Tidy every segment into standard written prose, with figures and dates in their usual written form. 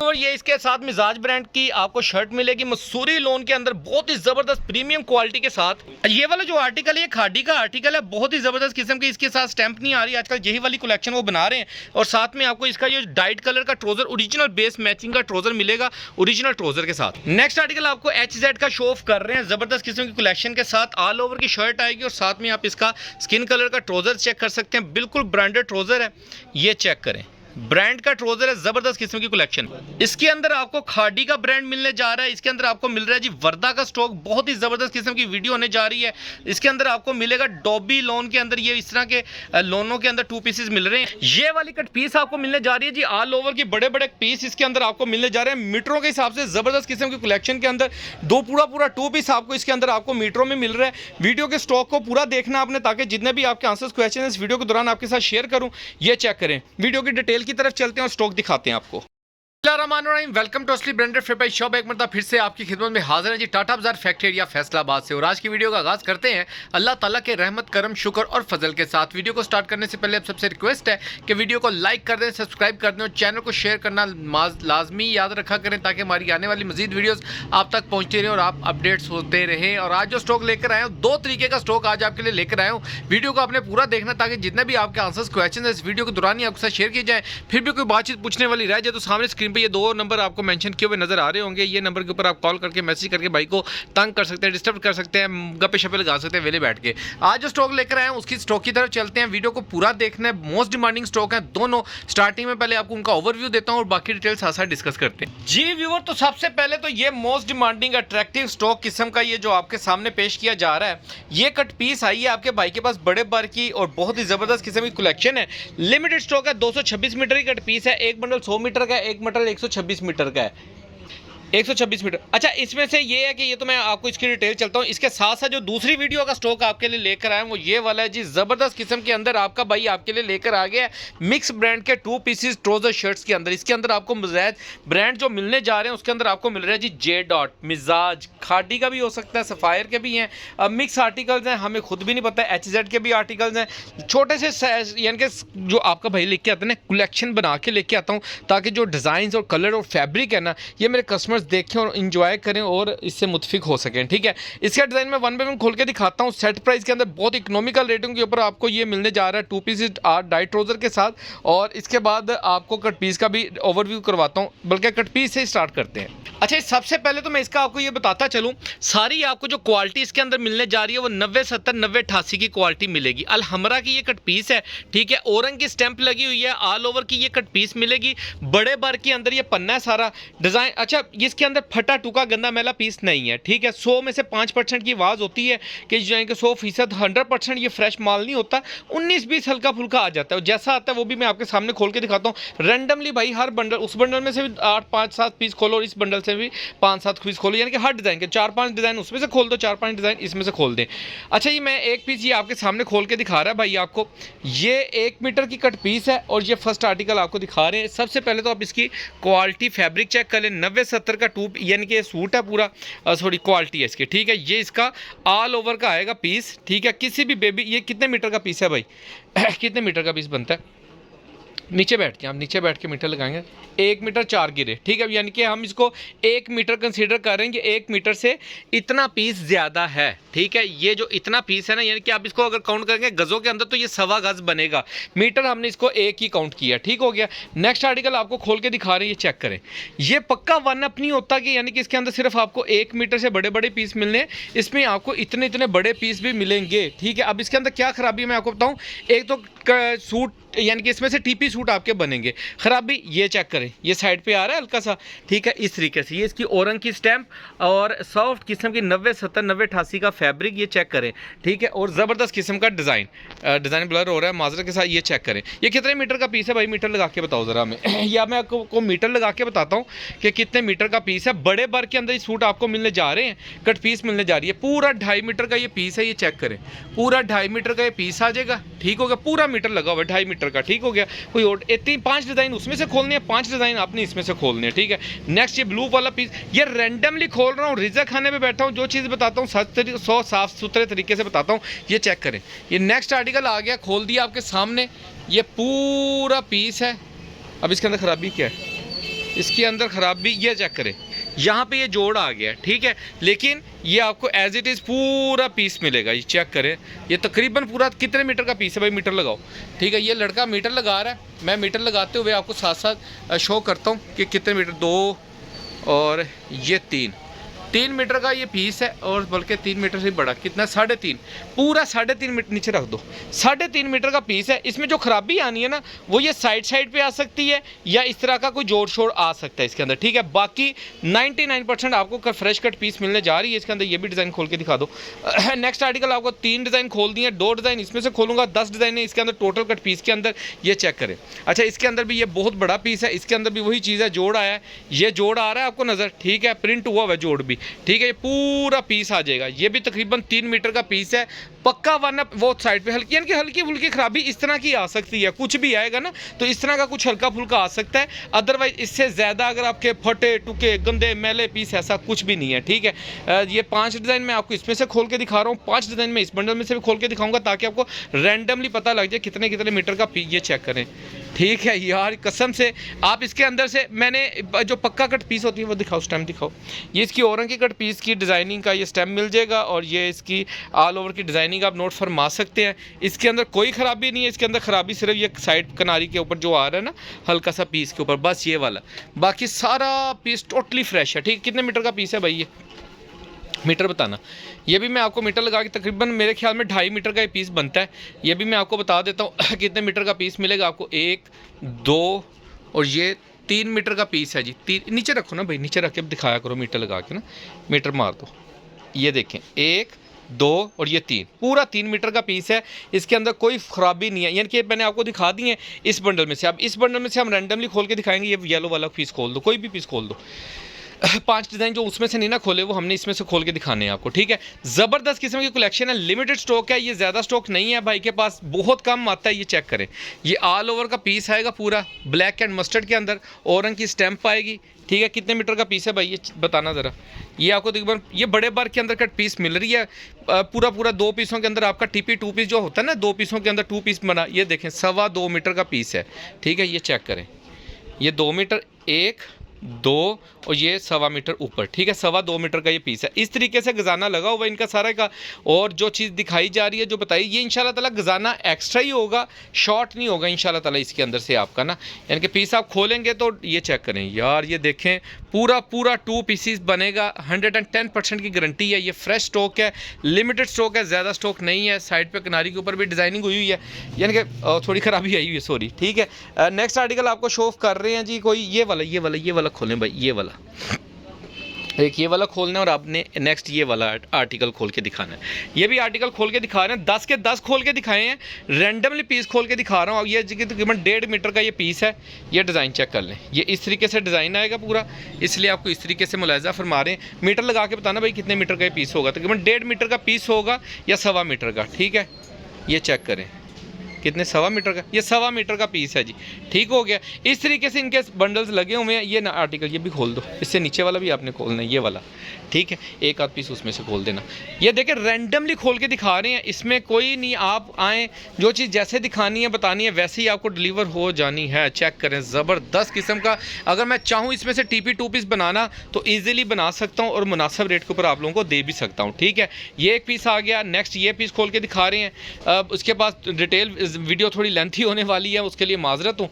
और ये इसके साथ मिजाज ब्रांड की आपको शर्ट मिलेगी मसूरी लोन के अंदर, बहुत ही जबरदस्त प्रीमियम क्वालिटी के साथ। ये वाला जो आर्टिकल है, खादी का आर्टिकल है, बहुत ही जबरदस्त किस्म की। इसके साथ स्टैंप नहीं आ रही, आजकल यही वाली कलेक्शन वो बना रहे हैं। और साथ में आपको इसका जो डाइट कलर का ट्राउजर, ओरिजिनल बेस मैचिंग का ट्राउजर मिलेगा ओरिजिनल ट्राउजर के साथ। नेक्स्ट आर्टिकल आपको HZ का शो ऑफ कर रहे हैं, जबरदस्त किस्म की कलेक्शन के साथ। ऑल ओवर की शर्ट आएगी और साथ में आप इसका स्किन कलर का ट्राउजर चेक कर सकते हैं, बिल्कुल ब्रांडेड ट्राउजर है। ये चेक करें, ब्रांड का ट्राउजर है, जबरदस्त किस्म की कलेक्शन। इसके अंदर आपको खादी का ब्रांड मिलने जा रहा है। इसके अंदर आपको मिल रहा है जी वर्दा का स्टॉक, बहुत ही जबरदस्त किस्म की वीडियो होने जा रही है। इसके अंदर आपको मिलेगा डॉबी लोन के अंदर, ये इस तरह के लोनों के अंदर 2 पीसेस मिल रहे हैं। ये वाली कट पीस आपको मिलने जा रही है जी ऑल ओवर की, बड़े बड़े पीस इसके अंदर आपको मिलने जा रहे हैं मीटरों के हिसाब से। जबरदस्त किस्म की कलेक्शन के अंदर दो पूरा 2 पीस आपको इसके अंदर आपको मीटरों में मिल रहा है। वीडियो के स्टॉक को पूरा देखना आपने, ताकि जितने भी आपके आंसर्स क्वेश्चन इस वीडियो के दौरान आपके साथ शेयर करूं। ये चेक करें, वीडियो की डिटेल की तरफ चलते हैं और स्टॉक दिखाते हैं आपको। वेलकम टू असली ब्रांडेड फ्लिप शॉप। एक मरतबा फिर से आपकी खिदमत में हाजिर है जी टाटा बाजार फैक्ट्री एरिया फैसलाबाद से। और आज की वीडियो का आगाज करते हैं अल्लाह ताला के रहमत करम शुक्र और फजल के साथ। वीडियो को स्टार्ट करने से पहले आप सबसे रिक्वेस्ट है कि वीडियो को लाइक कर दें, सब्सक्राइब कर दें और चैनल को शेयर करना लाजमी याद रखा करें, ताकि हमारी आने वाली मजीद वीडियोज़ आप तक पहुँचती रहे और आप अपडेट्स होते रहें। और आज जो स्टॉक लेकर आए हूँ, 2 तरीके का स्टॉक आज आपके लिए लेकर आया हूँ। वीडियो को आपने पूरा देखना, ताकि जितने भी आपके आंसर्स क्वेश्चन है इस वीडियो के दौरान ही आपके साथ शेयर किए जाए। फिर भी कोई बातचीत पूछने वाली रह जाए तो सामने स्क्रीन पर ये 2 नंबर आपको मेंशन किए हुए नजर आ रहे होंगे। ये नंबर के ऊपर आप कॉल करके मैसेज करके भाई को तंग कर सकते हैं, डिस्टर्ब कर सकते हैं, गप्पे शप्पे लगा सकते हैं वेले बैठ के। आज जो स्टॉक लेकर आए हैं उसकी स्टॉक की तरफ चलते हैं। वीडियो को पूरा देखना है, मोस्ट डिमांडिंग स्टॉक है दोनों। स्टार्टिंग में पहले आपको उनका ओवरव्यू देता हूं और बाकी डिटेल्स साथ साथ डिस्कस करते हैं जी व्यूअर। तो सबसे पहले तो ये मोस्ट डिमांडिंग अट्रैक्टिव स्टॉक किस्म का ये जो आपके सामने पेश किया जा रहा है, ये कट पीस आई है आपके भाई के पास बड़े बार की और बहुत ही जबरदस्त किस्म की कलेक्शन है। लिमिटेड स्टॉक है, 226 मीटर की कट पीस है। एक बंडल 100 मीटर का है, एक बंडल 126 मीटर का है, 126 मीटर। अच्छा, इसमें से ये है कि ये तो मैं आपको इसकी डिटेल चलता हूँ। इसके साथ साथ जो दूसरी वीडियो का स्टॉक आपके लिए लेकर आया वो ये वाला है जी, जबरदस्त किस्म के अंदर आपका भाई आपके लिए लेकर आ गया है मिक्स ब्रांड के 2 पीसेस ट्राउजर शर्ट्स के अंदर। इसके अंदर आपको मिजाज ब्रांड जो मिलने जा रहे हैं उसके अंदर आपको मिल रहा है जी जे डॉट, मिजाज, खादी का भी हो सकता है, सफायर के भी हैं, मिक्स आर्टिकल्स हैं, हमें खुद भी नहीं पता, HZ के भी आर्टिकल्स हैं। छोटे से यानी कि जो आपका भाई लेके आता है ना, कलेक्शन बना के लेके आता हूँ, ताकि जो डिज़ाइन और कलर और फैब्रिक है ना, ये मेरे कस्टमर्स देखें और इंजॉय करें और इससे मुतफिक हो सकें। ठीक है, इसका डिज़ाइन मैं 1 बाय 1 खोल के दिखाता हूँ। सेट प्राइस के अंदर बहुत इकोनॉमिकल रेटिंग के ऊपर आपको ये मिलने जा रहा है 2 पीसेस डाइट ट्राउजर के साथ। और इसके बाद आपको कट पीस का भी ओवरव्यू करवाता हूँ, बल्कि कट पीस से स्टार्ट करते हैं। अच्छा, सबसे पहले तो मैं इसका आपको ये बताता चलूँ, सारी आपको जो क्वालिटी इसके अंदर मिलने जा रही है वो 90 70 90 88 की क्वालिटी मिलेगी। अलहमरा की ये कट पीस है, ठीक है, औरंग की स्टैंप लगी हुई है, ऑल ओवर की ये कट पीस मिलेगी। बड़े बार के अंदर ये पन्ना है सारा डिज़ाइन। अच्छा, इसके अंदर फटा टूका गंदा मैला पीस नहीं है, ठीक है। 100 में से 5% की आवाज़ होती है कि 100% 100% ये फ्रेश माल नहीं होता, 19-20 हल्का फुल्का आ जाता है। जैसा आता है वो भी मैं आपके सामने खोल के दिखाता हूँ। रैंडमली भाई हर बंडल, उस बंडल में से भी 8 5 7 पीस खोलो और इस बंडल से भी 5 7 पीस खोलो, यानी कि हर डिज़ाइन के 4 5 डिज़ाइन उसमें से खोल दो, 4 5 डिज़ाइन इसमें से खोल दें। अच्छा, ये मैं एक पीस ये आपके सामने खोल के दिखा रहा है भाई आपको। ये 1 मीटर की कट पीस है और ये फर्स्ट आर्टिकल आपको दिखा रहे हैं। सबसे पहले तो आप इसकी क्वालिटी फैब्रिक चेक कर लें। 90 70 का टूब यानी कि सूट है पूरा, थोड़ी क्वालिटी है इसकी, ठीक है। ये इसका ऑल ओवर का आएगा पीस, ठीक है। किसी भी बेबी, ये कितने मीटर का पीस है भाई कितने मीटर का पीस बनता है? नीचे बैठ के, हम नीचे बैठ के मीटर लगाएंगे। 1 मीटर 4 गिरे, ठीक है, यानी कि हम इसको 1 मीटर कंसीडर करेंगे। 1 मीटर से इतना पीस ज़्यादा है, ठीक है। ये जो इतना पीस है ना, यानी कि आप इसको अगर काउंट करेंगे गज़ों के अंदर तो ये 1.25 गज़ बनेगा। मीटर हमने इसको 1 ही काउंट किया, ठीक हो गया। नेक्स्ट आर्टिकल आपको खोल के दिखा रहे हैं, ये चेक करें। ये पक्का 1 अप नहीं होता कि यानी कि इसके अंदर सिर्फ आपको 1 मीटर से बड़े बड़े पीस मिलने हैं, इसमें आपको इतने इतने बड़े पीस भी मिलेंगे, ठीक है। अब इसके अंदर क्या खराबी है मैं आपको बताऊँ। एक तो सूट यानी कि इसमें से TP सूट आपके बनेंगे। खराबी ये चेक करें, ये साइड पे आ रहा है हल्का सा, ठीक है, इस तरीके से। ये इसकी औरंग की स्टैंप और सॉफ्ट किस्म की 90 70 90 88 का फैब्रिक, ये चेक करें, ठीक है। और ज़बरदस्त किस्म का डिज़ाइन ब्लर हो रहा है माजरा के साथ, ये चेक करें। ये कितने मीटर का पीस है भाई? मीटर लगा के बताओ ज़रा हमें या मैं आपको मीटर लगा के बताता हूँ कि कितने मीटर का पीस है। बड़े बार के अंदर ये सूट आपको मिलने जा रहे हैं, कट पीस मिलने जा रही है। पूरा 2.5 मीटर का ये पीस है, ये चेक करें। पूरा 2.5 मीटर का ये पीस आ जाएगा, ठीक हो गया। पूरा मीटर लगा हुआ है 2.5 मीटर का, ठीक हो गया। कोई और 5 डिज़ाइन उसमें से खोलने हैं, 5 डिज़ाइन आपने इसमें से खोलने हैं, ठीक है। नेक्स्ट ये ब्लू वाला पीस, ये रैंडमली खोल रहा हूँ, रिजा खाने में बैठा हूँ, जो चीज़ बताता हूँ 100 साफ सुथरे तरीके से बताता हूँ। ये चेक करें, ये नेक्स्ट आर्टिकल आ गया, खोल दिया आपके सामने। ये पूरा पीस है। अब इसके अंदर खराबी क्या है? इसके अंदर खराबी ये चेक करें, यहाँ पे ये जोड़ आ गया, ठीक है, लेकिन ये आपको एज इट इज़ पूरा पीस मिलेगा। ये चेक करें, ये तकरीबन पूरा कितने मीटर का पीस है भाई, मीटर लगाओ, ठीक है। ये लड़का मीटर लगा रहा है, मैं मीटर लगाते हुए आपको साथ साथ शो करता हूँ कि कितने मीटर, 2 और ये 3 मीटर का ये पीस है, और बल्कि 3 मीटर से बड़ा, कितना, 3.5, पूरा 3.5 मीटर, नीचे रख दो, 3.5 मीटर का पीस है। इसमें जो खराबी आनी है ना, वो ये साइड पे आ सकती है, या इस तरह का कोई जोड़ शोड़ आ सकता है इसके अंदर, ठीक है। बाकी 99% आपको फ्रेश कट पीस मिलने जा रही है इसके अंदर। ये भी डिज़ाइन खोल के दिखा दो। नेक्स्ट आर्टिकल आपको 3 डिज़ाइन खोल दिए, 2 डिज़ाइन इसमें से खोलूँगा, 10 डिज़ाइन है इसके अंदर टोटल कट पीस के अंदर। ये चेक करें, अच्छा इसके अंदर भी ये बहुत बड़ा पीस है, इसके अंदर भी वही चीज़ है, जोड़ आया है, ये जोड़ आ रहा है आपको नज़र, ठीक है, प्रिंट हुआ हुआ जोड़ भी, ठीक है। ये पूरा पीस आ जाएगा, ये भी तकरीबन 3 मीटर का पीस है पक्का, वरना वो साइड पे हल्की, यानी कि हल्की फुल्की खराबी इस तरह की आ सकती है, कुछ भी आएगा ना तो इस तरह का कुछ हल्का फुल्का आ सकता है। अदरवाइज इससे ज़्यादा अगर आपके फटे टुके गंदे मैले पीस ऐसा कुछ भी नहीं है, ठीक है। ये 5 डिज़ाइन मैं आपको इसमें से खोल के दिखा रहा हूँ, 5 डिज़ाइन में इस बंडल में से भी खोल के दिखाऊंगा, ताकि आपको रैंडमली पता लग जाए कितने कितने मीटर का पीस। ये चेक करें, ठीक है यार, कसम से आप इसके अंदर से, मैंने जो पक्का कट पीस होती है वो दिखाओ, स्टेम दिखाओ, ये इसकी औरंग की कट पीस की डिज़ाइनिंग का ये स्टेम मिल जाएगा, और ये इसकी ऑल ओवर की डिज़ाइनिंग आप नोट फरमा सकते हैं। इसके अंदर कोई ख़राबी नहीं है, इसके अंदर ख़राबी सिर्फ ये साइड किनारी के ऊपर जो आ रहा है ना हल्का सा पीस के ऊपर, बस ये वाला, बाकी सारा पीस टोटली फ्रेश है, ठीक। कितने मीटर का पीस है भाई, ये मीटर बताना। ये भी मैं आपको मीटर लगा के तकरीबन मेरे ख्याल में 2.5 मीटर का ये पीस बनता है। ये भी मैं आपको बता देता हूँ कितने मीटर का पीस मिलेगा आपको, 1, 2 और ये 3 मीटर का पीस है जी। नीचे रखो ना भाई, नीचे रख के दिखाया करो मीटर लगा के ना, मीटर मार दो। ये देखें, 1, 2 और ये 3, पूरा 3 मीटर का पीस है। इसके अंदर कोई ख़राबी नहीं है, यानी कि मैंने आपको दिखा दी है इस बंडल में से। अब इस बंडल में से हम रैंडमली खोल के दिखाएंगे। ये येलो वाला पीस खोल दो, कोई भी पीस खोल दो। 5 डिज़ाइन जो उसमें से नहीं ना खोले वो हमने इसमें से खोल के दिखाने हैं आपको, ठीक है। ज़बरदस्त किस्म की कलेक्शन है, लिमिटेड स्टॉक है, ये ज़्यादा स्टॉक नहीं है भाई के पास, बहुत कम आता है। ये चेक करें, ये ऑल ओवर का पीस आएगा पूरा ब्लैक एंड मस्टर्ड के अंदर, औरंग की स्टैम्प आएगी, ठीक है। कितने मीटर का पीस है भाई, ये बताना ज़रा। ये आपको तकरीबन ये बड़े बार के अंदर कट पीस मिल रही है, पूरा 2 पीसों के अंदर आपका टीपी 2 पीस जो होता है ना, 2 पीसों के अंदर 2 पीस बना। ये देखें 2.25 मीटर का पीस है, ठीक है। ये चेक करें, ये 2 मीटर, 1, 2 और ये 1.25 मीटर ऊपर, ठीक है। 2.25 मीटर का ये पीस है। इस तरीके से गजाना लगा हुआ इनका सारा का, और जो चीज़ दिखाई जा रही है, जो बताई, ये इंशाल्लाह ताला गजाना एक्स्ट्रा ही होगा, शॉर्ट नहीं होगा इंशाल्लाह ताला इसके अंदर से आपका ना, यानी कि पीस आप खोलेंगे तो ये चेक करें यार, ये देखें पूरा 2 पीसीस बनेगा, 110% की गारंटी है। ये फ्रेश स्टॉक है, लिमिटेड स्टॉक है, ज़्यादा स्टॉक नहीं है। साइड पे किनारी के ऊपर भी डिज़ाइनिंग हुई है, यानी कि थोड़ी ख़राबी आई हुई है, सॉरी, ठीक है। नेक्स्ट आर्टिकल आपको शो कर रहे हैं जी, कोई ये वाला खोलें भाई, ये वाला, एक ये वाला खोलना है और आपने नेक्स्ट ये वाला आर्टिकल खोल के दिखाना है। ये भी आर्टिकल खोल के दिखा रहे हैं, 10 के 10 खोल के दिखाए हैं, रैंडमली पीस खोल के दिखा रहा हूँ। ये तकरीबन 1.5 मीटर का ये पीस है। ये डिज़ाइन चेक कर लें, ये इस तरीके से डिज़ाइन आएगा पूरा, इसलिए आपको इस तरीके से मुलायजा फरमा रहे हैं। मीटर लगा के बताना भाई कितने मीटर का ये पीस होगा, तकरीबन 1.5 मीटर का पीस होगा या 1.25 मीटर का, ठीक है। ये चेक करें, कितने, 1.25 मीटर का, ये 1.25 मीटर का पीस है जी, ठीक हो गया। इस तरीके से इनके बंडल्स लगे हुए हैं। ये ना आर्टिकल ये भी खोल दो, इससे नीचे वाला भी आपने खोलना है, ये वाला, ठीक है। एक आध पीस उसमें से खोल देना। ये देखें रैंडमली खोल के दिखा रहे हैं, इसमें कोई नहीं, आप आएँ, जो चीज़ जैसे दिखानी है बतानी है वैसे ही आपको डिलीवर हो जानी है। चेक करें, ज़बरदस्त किस्म का। अगर मैं चाहूँ इसमें से TP 2 पीस बनाना तो ईजिली बना सकता हूँ और मुनासिब रेट के ऊपर आप लोगों को दे भी सकता हूँ, ठीक है। ये एक पीस आ गया। नेक्स्ट ये पीस खोल के दिखा रहे हैं। उसके पास डिटेल वीडियो थोड़ी लेंथी होने वाली है, उसके लिए माजरत हूँ,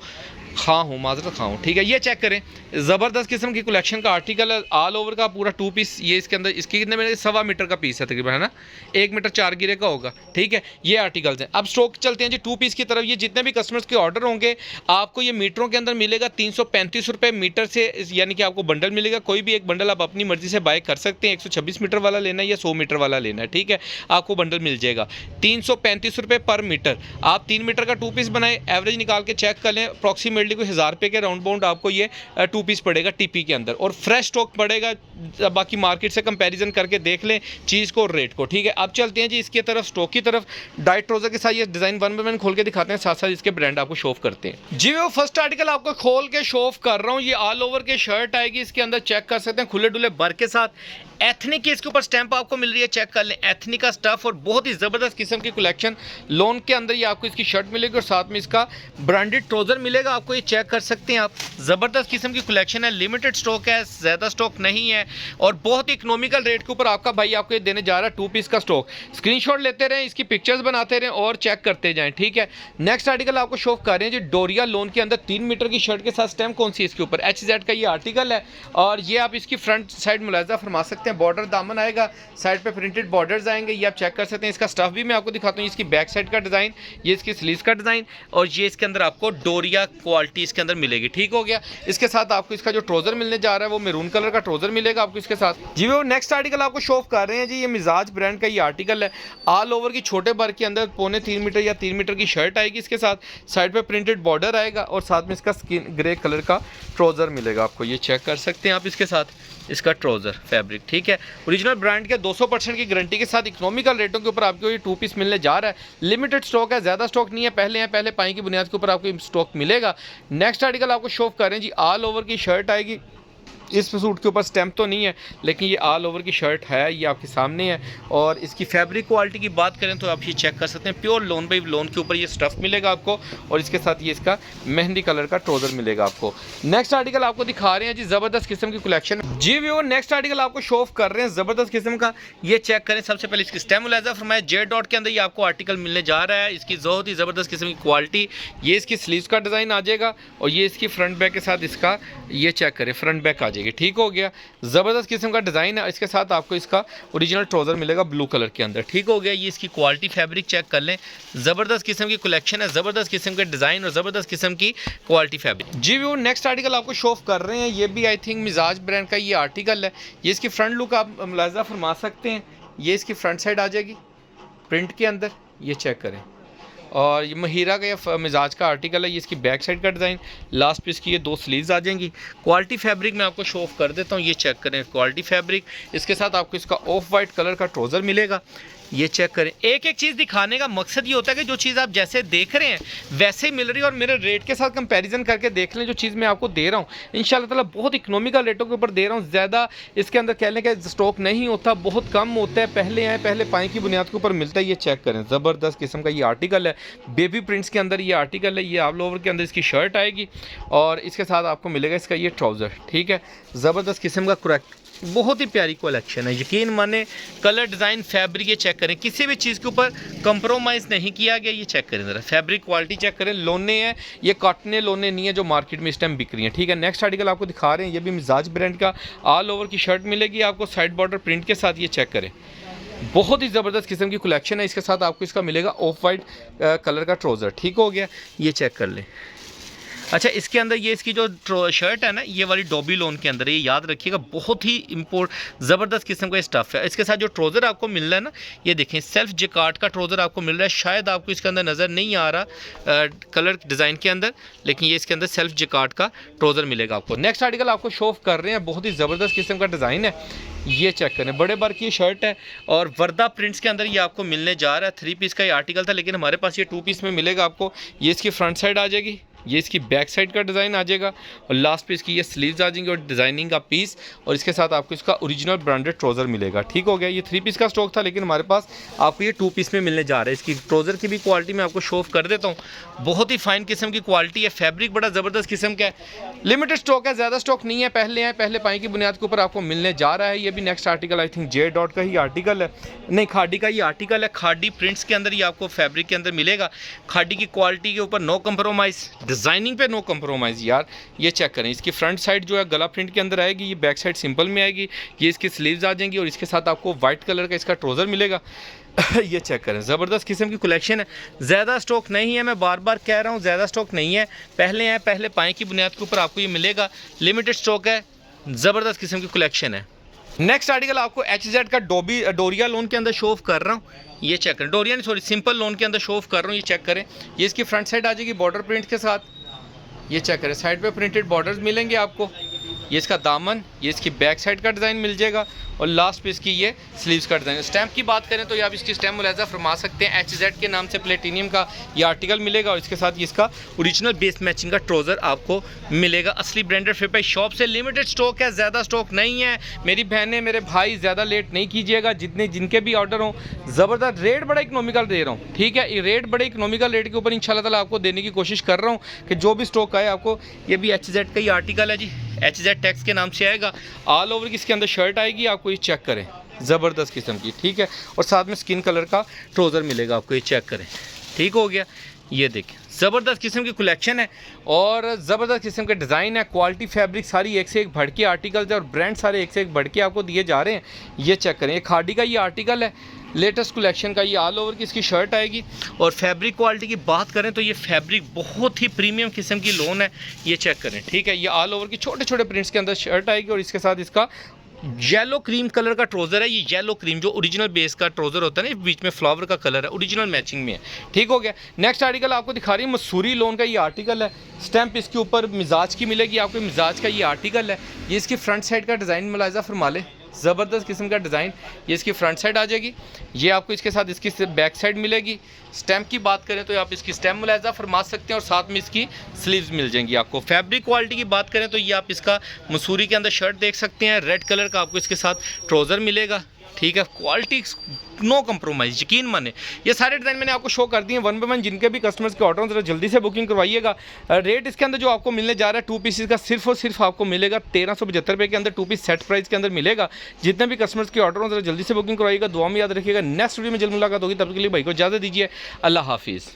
ठीक है। ये चेक करें, ज़बरदस्त किस्म की कलेक्शन का आर्टिकल है, ऑल ओवर का पूरा 2 पीस। ये इसके अंदर इसकी कितने में 1.25 मीटर का पीस है तकरीबन, है ना, 1 मीटर 4 गिरे का होगा, ठीक है। ये आर्टिकल्स हैं। अब स्टॉक चलते हैं जी 2 पीस की तरफ। ये जितने भी कस्टमर्स के ऑर्डर होंगे आपको ये मीटरों के अंदर मिलेगा 335 रुपये मीटर से, यानी कि आपको बंडल मिलेगा। कोई भी एक बंडल आप अपनी मर्जी से बाय कर सकते हैं, 126 मीटर वाला लेना है या 100 मीटर वाला लेना है, ठीक है। आपको बंडल मिल जाएगा 335 रुपये पर मीटर। आप 3 मीटर का 2 पीस बनाए, एवरेज निकाल के चेक कर लें, अप्रॉक्सीमेटली कोई 1000 रुपये के राउंड बाउंड आपको ये 2 पीस पड़ेगा TP के अंदर, और फ्रेश स्टॉक पड़ेगा। बाकी मार्केट से कंपैरिजन करके देख लें चीज़ को और रेट को, ठीक है। अब चलते हैं जी इसकी तरफ, स्टॉक की तरफ। डाइट ट्राउजर के साथ ये डिज़ाइन 1 बाय 1 खोल के दिखाते हैं, साथ साथ इसके ब्रांड आपको शो ऑफ करते हैं जी। वो फर्स्ट आर्टिकल आपको खोल के शो ऑफ कर रहा हूँ। ये ऑल ओवर के शर्ट आएगी, इसके अंदर चेक कर सकते हैं खुले डुले बर के साथ। एथनिक की इसके ऊपर स्टैंप आपको मिल रही है, चेक कर लें। एथनिक का स्टफ और बहुत ही ज़बरदस्त किस्म की कलेक्शन। लोन के अंदर ये आपको इसकी शर्ट मिलेगी और साथ में इसका ब्रांडेड ट्राउज़र मिलेगा आपको, ये चेक कर सकते हैं आप। ज़बरदस्त किस्म की कलेक्शन है, लिमिटेड स्टॉक है, ज़्यादा स्टॉक नहीं है और बहुत ही इकोनॉमिकल रेट के ऊपर आपका भाई आपको ये देने जा रहा है 2 पीस का स्टॉक। स्क्रीनशॉट लेते रहें, इसकी पिक्चर्स बनाते रहें और चेक करते जाएँ, ठीक है। नेक्स्ट आर्टिकल आपको शो कर रहे हैं जी, डोरिया लोन के अंदर 3 मीटर की शर्ट के साथ स्टैम्प कौन सी है इसके ऊपर, HZ का ये आर्टिकल है। और ये आप इसकी फ्रंट साइड मुलाजा फरमा सकते हैं, बॉर्डर दामन आएगा, साइड पे प्रिंटेड बॉर्डर्स आएंगे, ये आप चेक कर सकते हैं। इसका स्टफ भी मैं आपको दिखाता हूँ, इसकी बैक साइड का डिज़ाइन, ये इसकी स्लीव्स का डिज़ाइन और ये इसके अंदर आपको डोरिया क्वालिटी इसके अंदर मिलेगी, ठीक हो गया। इसके साथ आपको इसका जो ट्राउज़र मिलने जा रहा है वो मैरून कलर का ट्राउज़र मिलेगा आपको इसके साथ जी। वो नेक्स्ट आर्टिकल आपको शो कर रहे हैं जी, ये मिजाज ब्रांड का ये आर्टिकल है। ऑल ओवर की छोटे बार के अंदर 3.25 मीटर या 3 मीटर की शर्ट आएगी, इसके साथ साइड पे प्रिंटेड बॉर्डर आएगा और साथ में इसका स्किन ग्रे कलर का ट्राउज़र मिलेगा आपको, ये चेक कर सकते हैं आप। इसके साथ इसका ट्राउज़र फैब्रिक, ठीक है, ओरिजिनल ब्रांड के 200% की गारंटी के साथ इकोनॉमिकल रेटों के ऊपर आपको ये 2 पीस मिलने जा रहा है। लिमिटेड स्टॉक है, ज़्यादा स्टॉक नहीं है, पहले पाई की बुनियाद के ऊपर आपको स्टॉक मिलेगा। नेक्स्ट आर्टिकल आपको शो कर रहे हैं जी, ऑल ओवर की शर्ट आएगी। इस सूट के ऊपर स्टैम्प तो नहीं है लेकिन ये ऑल ओवर की शर्ट है, ये आपके सामने है। और इसकी फैब्रिक क्वालिटी की बात करें तो आप ये चेक कर सकते हैं, प्योर लोन बाई लोन के ऊपर ये स्टफ़ मिलेगा आपको और इसके साथ ये इसका मेहंदी कलर का ट्राउज़र मिलेगा आपको। नेक्स्ट आर्टिकल आपको दिखा रहे हैं जी, ज़बरदस्त किस्म की कलेक्शन जी व्यूअर। नेक्स्ट आर्टिकल आपको शो ऑफ कर रहे हैं ज़बरदस्त किस्म का, ये चेक करें। सबसे पहले इसकी स्टेम मुलाजा फरमाया, J डॉट के अंदर ये आपको आर्टिकल मिलने जा रहा है। इसकी बहुत ही ज़बरदस्त किस्म की क्वालिटी, ये इसकी स्लीव्स का डिज़ाइन आ जाएगा और ये इसकी फ्रंट बैक के साथ इसका ये चेक करें फ्रंट बैक आ जाएगी, ठीक हो गया। ज़बरदस्त किस्म का डिज़ाइन है, इसके साथ आपको इसका ओरिजिनल ट्राउज़र मिलेगा ब्लू कलर के अंदर, ठीक हो गया। ये इसकी क्वालिटी फैब्रिक चेक कर लें, ज़बरदस्त किस्म की कलेक्शन है, ज़बरदस्त किस्म के डिज़ाइन और ज़बरदस्त किस्म की क्वालिटी फैब्रिक जी व्यू। नेक्स्ट आर्टिकल आपको शो ऑफ कर रहे हैं, ये भी आई थिंक मिजाज ब्रांड का ये आर्टिकल है। ये इसकी फ्रंट लुक आप मुलाजा फरमा सकते हैं, ये इसकी फ्रंट साइड आ जाएगी प्रिंट के अंदर, ये चेक करें। और ये महिरा का या मिजाज का आर्टिकल है, ये इसकी बैक साइड का डिज़ाइन, लास्ट पे इसकी ये 2 स्लीव्स आ जाएंगी। क्वालिटी फैब्रिक मैं आपको शो ऑफ कर देता हूँ, ये चेक करें क्वालिटी फैब्रिक। इसके साथ आपको इसका ऑफ वाइट कलर का ट्राउज़र मिलेगा, ये चेक करें। एक एक चीज़ दिखाने का मकसद ये होता है कि जो चीज़ आप जैसे देख रहे हैं वैसे ही मिल रही है और मेरे रेट के साथ कंपैरिजन करके देख लें। जो चीज़ मैं आपको दे रहा हूँ इंशाल्लाह ताला बहुत इकोनॉमिकल रेटों के ऊपर दे रहा हूँ, ज़्यादा इसके अंदर कह लें कि स्टॉक नहीं होता, बहुत कम होता है, पहले आए पहले पाए की बुनियाद के ऊपर मिलता है। ये चेक करें, ज़बरदस्त किस्म का ये आर्टिकल है, बेबी प्रिंट्स के अंदर ये आर्टिकल है। ये ऑल ओवर के अंदर इसकी शर्ट आएगी और इसके साथ आपको मिलेगा इसका ये ट्राउज़र, ठीक है। ज़बरदस्त किस्म का बहुत ही प्यारी कलेक्शन है, यकीन माने। कलर डिज़ाइन फैब्रिक ये चेक करें, किसी भी चीज़ के ऊपर कंप्रोमाइज़ नहीं किया गया। ये चेक करें ज़रा, फैब्रिक क्वालिटी चेक करें, लोने हैं ये कॉटने लोने नहीं है जो मार्केट में इस टाइम बिक रही हैं, ठीक है। नेक्स्ट आर्टिकल आपको दिखा रहे हैं, ये भी मिजाज ब्रांड का ऑल ओवर की शर्ट मिलेगी आपको साइड बॉर्डर प्रिंट के साथ, ये चेक करें। बहुत ही ज़बरदस्त किस्म की कलेक्शन है, इसके साथ आपको इसका मिलेगा ऑफ वाइट कलर का ट्राउज़र, ठीक हो गया। ये चेक कर लें। अच्छा, इसके अंदर ये इसकी जो शर्ट है ना, ये वाली डॉबी लोन के अंदर, ये याद रखिएगा, बहुत ही ज़बरदस्त किस्म का स्टफ़ है। इसके साथ जो ट्राउज़र आपको मिल रहा है ना, ये देखें सेल्फ जिकार्ड का ट्राउज़र आपको मिल रहा है। शायद आपको इसके अंदर नज़र नहीं आ रहा कलर डिज़ाइन के अंदर, लेकिन ये इसके अंदर सेल्फ जिकार्ड का ट्राउज़र मिलेगा आपको। नेक्स्ट आर्टिकल आपको शो ऑफ कर रहे हैं, बहुत ही ज़बरदस्त किस्म का डिज़ाइन है, ये चेक करें। बड़े बार की ये शर्ट है और वर्दा प्रिंट्स के अंदर ये आपको मिलने जा रहा है। 3 पीस का ये आर्टिकल था लेकिन हमारे पास ये 2 पीस में मिलेगा आपको। ये इसकी फ्रंट साइड आ जाएगी, ये इसकी बैक साइड का डिज़ाइन आ जाएगा और लास्ट पे इसकी ये स्लीव्स आ जाएंगे और डिज़ाइनिंग का पीस और इसके साथ आपको इसका ओरिजिनल ब्रांडेड ट्राउज़र मिलेगा, ठीक हो गया। ये 3 पीस का स्टॉक था लेकिन हमारे पास आपको ये 2 पीस में मिलने जा रहा है। इसकी ट्राउज़र की भी क्वालिटी मैं आपको शो ऑफ कर देता हूँ, बहुत ही फाइन किस्म की क्वालिटी है, फैब्रिक बड़ा ज़बरदस्त किस्म का है, लिमिटेड स्टॉक है, ज़्यादा स्टॉक नहीं है, पहले आए पहले पाए की बुनियाद के ऊपर आपको मिलने जा रहा है। ये भी next article I think J dot का ही आर्टिकल है, नहीं खाड़ी का ही आर्टिकल है। खाड़ी प्रिंट्स के अंदर ये आपको फैब्रिक के अंदर मिलेगा। खाड़ी की क्वालिटी के ऊपर नो कंप्रोमाइज़, डिज़ाइनिंग पे नो कंप्रोमाइज़ यार। ये चेक करें, इसकी फ्रंट साइड जो है गला प्रिंट के अंदर आएगी, ये बैक साइड सिंपल में आएगी, ये इसकी स्लीव्स आ जाएंगी और इसके साथ आपको वाइट कलर का इसका ट्राउज़र मिलेगा। ये चेक करें, ज़बरदस्त किस्म की कलेक्शन है, ज़्यादा स्टॉक नहीं है, मैं बार बार कह रहा हूँ ज़्यादा स्टॉक नहीं है, पहले आए पहले पाए की बुनियाद के ऊपर आपको ये मिलेगा, लिमिटेड स्टॉक है, ज़बरदस्त किस्म की कलेक्शन है। नेक्स्ट आर्टिकल आपको HZ का डोरिया लोन के अंदर शो ऑफ कर रहा हूँ, ये चेक करें। डोरिया नहीं सॉरी, सिंपल लोन के अंदर शो ऑफ कर रहा हूँ, ये चेक करें। ये इसकी फ्रंट साइड आ जाएगी बॉर्डर प्रिंट के साथ, ये चेक करें, साइड पे प्रिंटेड बॉर्डर्स मिलेंगे आपको ये इसका दामन, ये इसकी बैक साइड का डिज़ाइन मिल जाएगा और लास्ट पे इसकी ये स्लीव्स का डिज़ाइन। स्टैम्प की बात करें तो ये आप इसकी स्टैम्प मुलाजा फरमा सकते हैं। HZ के नाम से प्लेटिनियम का ये आर्टिकल मिलेगा और इसके साथ इसका ओरिजिनल बेस मैचिंग का ट्राउज़र आपको मिलेगा। असली ब्रांडेड फिर शॉप से लिमिटेड स्टॉक है, ज़्यादा स्टॉक नहीं है। मेरी बहनें मेरे भाई ज़्यादा लेट नहीं कीजिएगा, जिनके भी ऑर्डर हों। ज़बरदस्त रेट बड़ा इकोनॉमिकल दे रहा हूँ, ठीक है। ये रेट बड़े इकोनॉमिकल रेट के ऊपर इंशाल्लाह ताला आपको देने की कोशिश कर रहा हूँ कि जो भी स्टॉक आए आपको। ये भी HZ का ही आर्टिकल है जी, HZ टैक्स के नाम से आएगा। ऑल ओवर की इसके अंदर शर्ट आएगी, आपको ये चेक करें, ज़बरदस्त किस्म की, ठीक है। और साथ में स्किन कलर का ट्राउज़र मिलेगा आपको, ये चेक करें, ठीक हो गया। ये देखें, ज़बरदस्त किस्म की कलेक्शन है और ज़बरदस्त किस्म के डिज़ाइन है। क्वालिटी फैब्रिक सारी एक से एक बढ़ के आर्टिकल्स है और ब्रांड सारे एक से एक बढ़ के आपको दिए जा रहे हैं। ये चेक करें, ये खादी का ये आर्टिकल है, लेटेस्ट कलेक्शन का। ये ऑल ओवर की इसकी शर्ट आएगी। और फैब्रिक क्वालिटी की बात करें तो ये फैब्रिक बहुत ही प्रीमियम किस्म की लोन है, ये चेक करें, ठीक है। ये ऑल ओवर की छोटे छोटे प्रिंट्स के अंदर शर्ट आएगी और इसके साथ इसका येलो क्रीम कलर का ट्राउज़र है। ये येलो क्रीम जो ओरिजिनल बेस का ट्राउज़र होता है ना, बीच में फ्लावर का कलर है, ओरिजिनल मैचिंग में है, ठीक हो गया। नेक्स्ट आर्टिकल आपको दिखा रही है, मसूरी लोन का ये आर्टिकल है। स्टैम्प इसके ऊपर मिजाज की मिलेगी आपको, मिजाज का ये आर्टिकल है। ये इसकी फ्रंट साइड का डिज़ाइन मुलाहिज़ा फरमा ले, ज़बरदस्त किस्म का डिज़ाइन। ये इसकी फ्रंट साइड आ जाएगी, ये आपको इसके साथ इसकी बैक साइड मिलेगी। स्टैम्प की बात करें तो आप इसकी स्टैम्प मुलाहिज़ा फरमा सकते हैं और साथ में इसकी स्लीव्स मिल जाएंगी आपको। फैब्रिक क्वालिटी की बात करें तो ये आप इसका मसूरी के अंदर शर्ट देख सकते हैं, रेड कलर का आपको इसके साथ ट्राउज़र मिलेगा, ठीक है। क्वालिटी नो कंप्रोमाइज़, यकीन माने। ये सारे डिज़ाइन मैंने आपको शो कर दिए वन बाय वन। जिनके भी कस्टमर्स के ऑर्डर ज़रा जल्दी से बुकिंग करवाइएगा। रेट इसके अंदर जो आपको मिलने जा रहा है 2 पीसेस का सिर्फ और सिर्फ आपको मिलेगा 1375 रुपये के अंदर, 2 पीस सेट प्राइस के अंदर मिलेगा। जितने भी कस्टमर्स के ऑर्डर हो ज़रा जल्दी से बुकिंग करवाइएगा। दुआ में याद रखिएगा। नेक्स्ट वीडियो में जल्द मुलाकात होगी, तब के लिए भाई को इजाज़त दीजिए। अल्लाह हाफिज़।